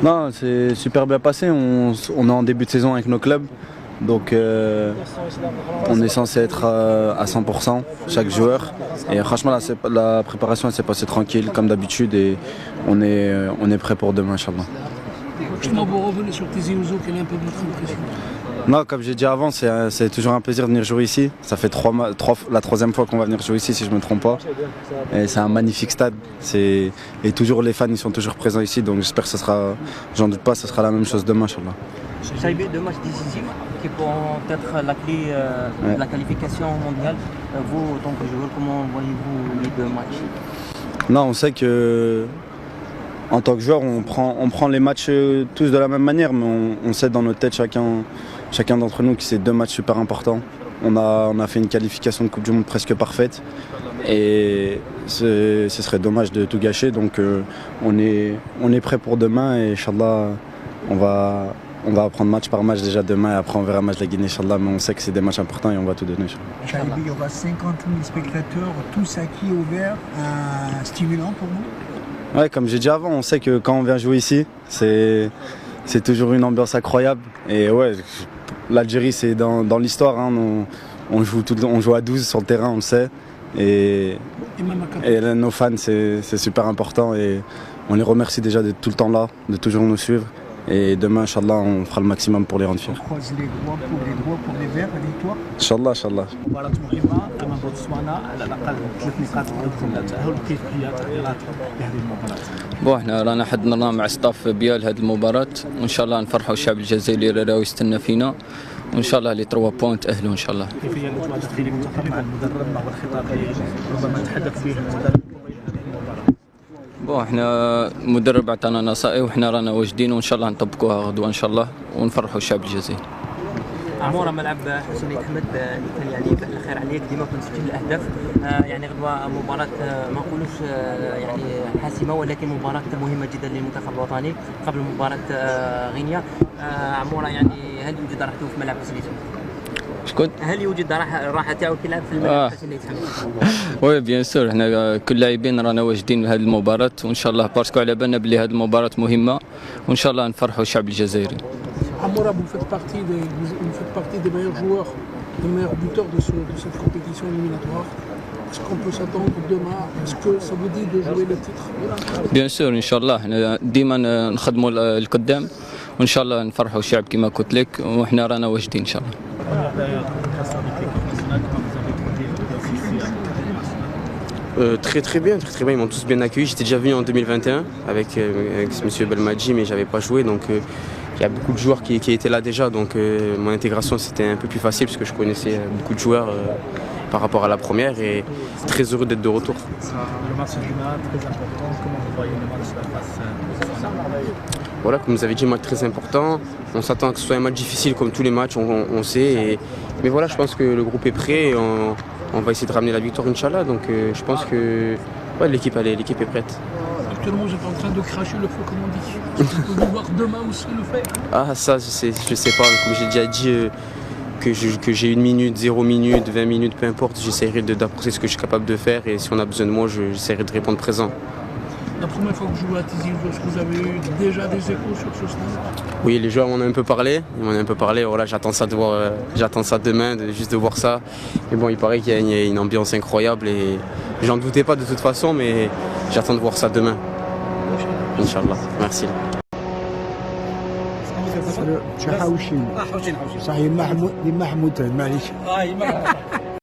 Non, c'est super bien passé. On est en début de saison avec nos clubs. Donc on est censé être à 100% chaque joueur. Et franchement la préparation s'est passée tranquille comme d'habitude et on est prêt pour demain, Inch'Allah. Justement, pour revenir sur Tizi Ouzou, quelle est un peu votre impression? Non, comme j'ai dit avant, c'est toujours un plaisir de venir jouer ici. Ça fait la troisième fois qu'on va venir jouer ici, si je ne me trompe pas. Et c'est un magnifique stade. Et toujours les fans ils sont toujours présents ici, donc j'espère que j'en doute pas, ce sera la même chose demain, Inch'Allah. Ça a eu deux matchs décisifs qui pourront être la clé de la qualification mondiale. Vous, en tant que joueur, comment voyez-vous les deux matchs? Non, on sait que en tant que joueur, on prend les matchs tous de la même manière, mais on sait dans notre tête chacun d'entre nous que c'est deux matchs super importants. On a fait une qualification de Coupe du Monde presque parfaite et ce serait dommage de tout gâcher. Donc on est prêt pour demain et Inch'Allah, on va apprendre match par match déjà demain et après on verra match de la Guinée, Inch'Allah, mais on sait que c'est des matchs importants et on va tout donner. Inch'Allah. Il y aura 50 000 spectateurs, tous acquis ouverts, stimulant pour vous? Ouais, comme j'ai dit avant, on sait que quand on vient jouer ici, c'est toujours une ambiance incroyable. Et ouais, l'Algérie c'est dans l'histoire, hein, on joue à 12 sur le terrain, on le sait. Et nos fans c'est super important et on les remercie déjà d'être tout le temps là, de toujours nous suivre. Et demain, Inch'Allah, on fera le maximum pour les rendre fiers. On croise les doigts pour les verts, la victoire. Inch'Allah, Inch'Allah. مباراة مهمة أمام بوتسوانا على الأقل 3 نقاط يدخل التأهل، كيف هي تحضيرات لهذه المباراة؟ احنا رانا حضرنا مع ستاف بيال هذه المباراة وإن شاء الله نفرحوا الشعب الجزائري اللي راهو يستنى فينا وإن شاء الله لي 3 بوينت تأهلوا إن شاء الله. كيف هي الأجواء الداخلية المنتخب مع المدرب مع الخطاب اللي ربما تحدث فيه المدرب؟ احنا المدرب عطانا نصائح وحنا رانا واجدين وان شاء الله نطبقوها غدوه ان شاء الله ونفرحوا الشعب الجزائري. عمورة ملعب حسين أحمد اللي كان يعني بالخير عليك ديما كنسجل الأهداف. يعني غدوة مباراة ما نقولوش يعني حاسمة ولكن مباراة مهمة جدا للمنتخب الوطني قبل مباراة غينيا. عمورة يعني هل يوجد راحته في ملعب حسين أحمد؟ شكون؟ هل يوجد راحة تاعو كيلعب في الملعب حسين أحمد؟ وي بيان سور حنا كل لاعبين رانا واجدين لهذه المباراة وان شاء الله باسكو على بالنا بلي هذه المباراة مهمة وان شاء الله نفرحوا الشعب الجزائري. Amoura, vous faites partie des meilleurs joueurs, des meilleurs buteurs de cette compétition éliminatoire. Est-ce qu'on peut s'attendre demain? Est-ce que ça vous dit de jouer le titre? بيان سور ان شاء الله حنا ديما نخدموا القدام وان شاء الله نفرحوا الشعب كما قلت لك وحنا رانا واجدين ان شاء الله. Très bien, ils m'ont tous bien accueilli. J'étais déjà venu en 2021 avec monsieur Belmadji, mais j'avais pas joué, donc il y a beaucoup de joueurs qui étaient là déjà, donc mon intégration c'était un peu plus facile parce que je connaissais beaucoup de joueurs par rapport à la première et très heureux d'être de retour. Le match demain, très important, comment vous voyez le match face? Voilà, comme vous avez dit, un match très important. On s'attend à ce que ce soit un match difficile comme tous les matchs, on sait. Mais voilà, je pense que le groupe est prêt et on va essayer de ramener la victoire, Inch'Allah. Donc je pense que ouais, l'équipe est prête. Actuellement, vous êtes en train de cracher le feu, comme on dit. Est-ce que vous pouvez voir demain aussi le faire? Ah, ça, je sais pas. Comme j'ai déjà dit, que j'ai 1 minute, 0 minute, 20 minutes, peu importe, j'essaierai d'apporter ce que je suis capable de faire et si on a besoin de moi, j'essaierai de répondre présent. La première fois que vous jouez à Tizi Ouzou, est-ce que vous avez eu déjà des échos sur ce stade? Oui, les joueurs m'en ont un peu parlé. Voilà, j'attends ça demain, juste de voir ça. Mais bon, il paraît qu'il y a une ambiance incroyable et j'en doutais pas de toute façon, mais j'attends de voir ça demain. Inch'Allah. Merci. صحيح محمود معليش